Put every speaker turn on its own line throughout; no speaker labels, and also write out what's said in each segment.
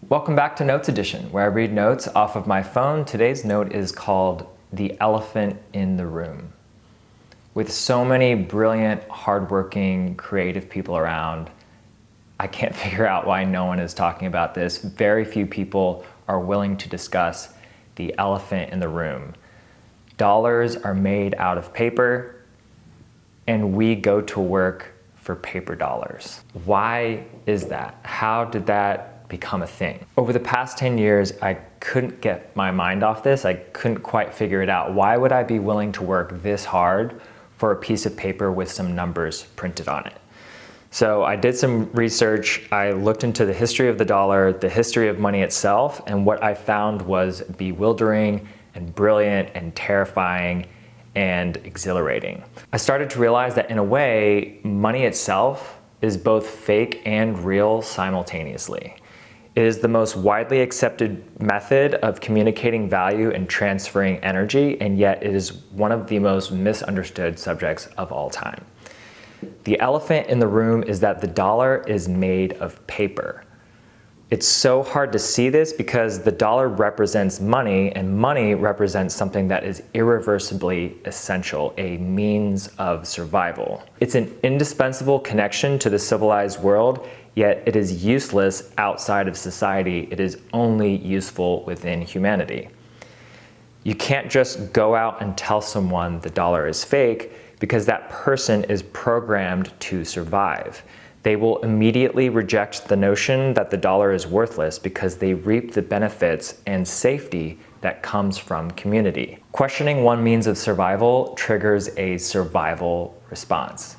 Welcome back to Notes Edition, where I read notes off of my phone. Today's note is called The Elephant in the Room. With so many brilliant, hardworking, creative people around, I can't figure out why no one is talking about this. Very few people are willing to discuss the elephant in the room. Dollars are made out of paper, and we go to work for paper dollars. Why is that? How did that become a thing? Over the past 10 years, I couldn't get my mind off this. I couldn't quite figure it out. Why would I be willing to work this hard for a piece of paper with some numbers printed on it? So I did some research. I looked into the history of the dollar, the history of money itself, and what I found was bewildering and brilliant and terrifying and exhilarating. I started to realize that in a way, money itself is both fake and real simultaneously. It is the most widely accepted method of communicating value and transferring energy, and yet it is one of the most misunderstood subjects of all time. The elephant in the room is that the dollar is made of paper. It's so hard to see this because the dollar represents money, and money represents something that is irreversibly essential, a means of survival. It's an indispensable connection to the civilized world, yet it is useless outside of society. It is only useful within humanity. You can't just go out and tell someone the dollar is fake because that person is programmed to survive. They will immediately reject the notion that the dollar is worthless because they reap the benefits and safety that comes from community. Questioning one means of survival triggers a survival response.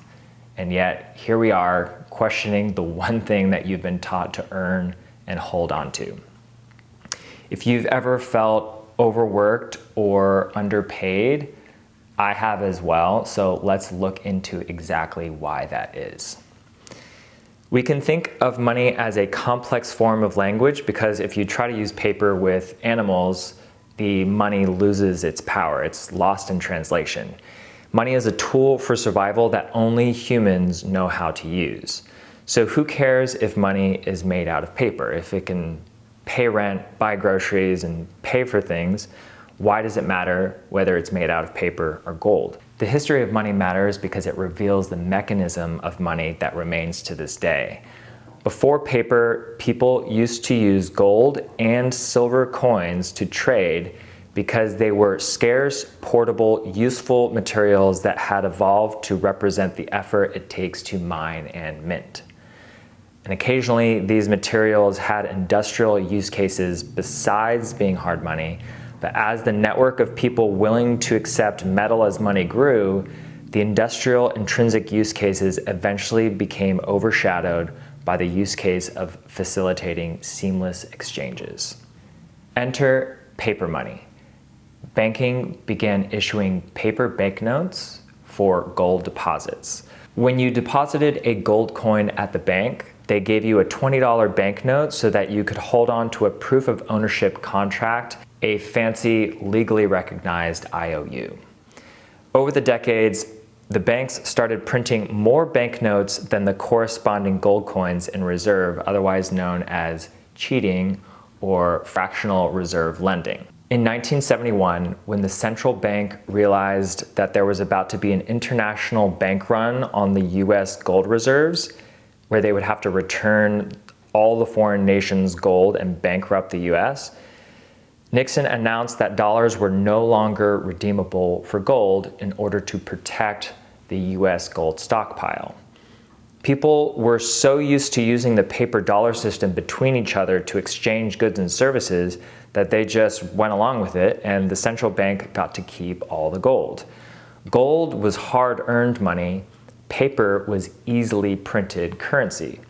And yet, here we are questioning the one thing that you've been taught to earn and hold on to. If you've ever felt overworked or underpaid, I have as well, so let's look into exactly why that is. We can think of money as a complex form of language because if you try to use paper with animals, the money loses its power. It's lost in translation. Money is a tool for survival that only humans know how to use. So who cares if money is made out of paper? If it can pay rent, buy groceries, and pay for things, why does it matter whether it's made out of paper or gold? The history of money matters because it reveals the mechanism of money that remains to this day. Before paper, people used to use gold and silver coins to trade because they were scarce, portable, useful materials that had evolved to represent the effort it takes to mine and mint. And occasionally, these materials had industrial use cases besides being hard money. But as the network of people willing to accept metal as money grew, the industrial intrinsic use cases eventually became overshadowed by the use case of facilitating seamless exchanges. Enter paper money. Banking began issuing paper banknotes for gold deposits. When you deposited a gold coin at the bank, they gave you a $20 banknote so that you could hold on to a proof of ownership contract, a fancy, legally recognized IOU. Over the decades, the banks started printing more banknotes than the corresponding gold coins in reserve, otherwise known as cheating or fractional reserve lending. In 1971, when the central bank realized that there was about to be an international bank run on the US gold reserves, where they would have to return all the foreign nations' gold and bankrupt the US, Nixon announced that dollars were no longer redeemable for gold in order to protect the US gold stockpile. People were so used to using the paper dollar system between each other to exchange goods and services that they just went along with it, and the central bank got to keep all the gold. Gold was hard-earned money. Paper was easily printed currency.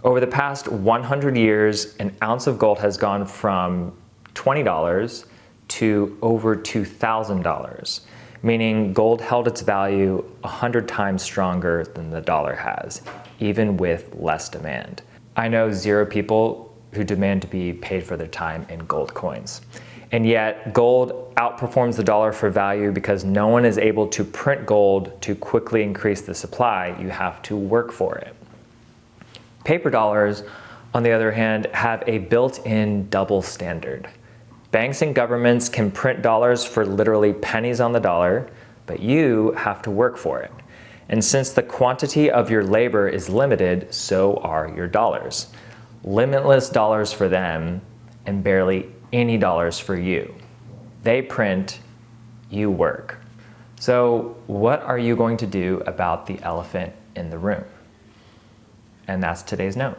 Over the past 100 years, an ounce of gold has gone from $20 to over $2,000, meaning gold held its value 100 times stronger than the dollar has, even with less demand. I know zero people who demand to be paid for their time in gold coins. And yet, gold outperforms the dollar for value because no one is able to print gold to quickly increase the supply. You have to work for it. Paper dollars on the other hand, have a built-in double standard. Banks and governments can print dollars for literally pennies on the dollar, but you have to work for it. And since the quantity of your labor is limited, so are your dollars. Limitless dollars for them and barely any dollars for you. They print, you work. So what are you going to do about the elephant in the room? And that's today's note.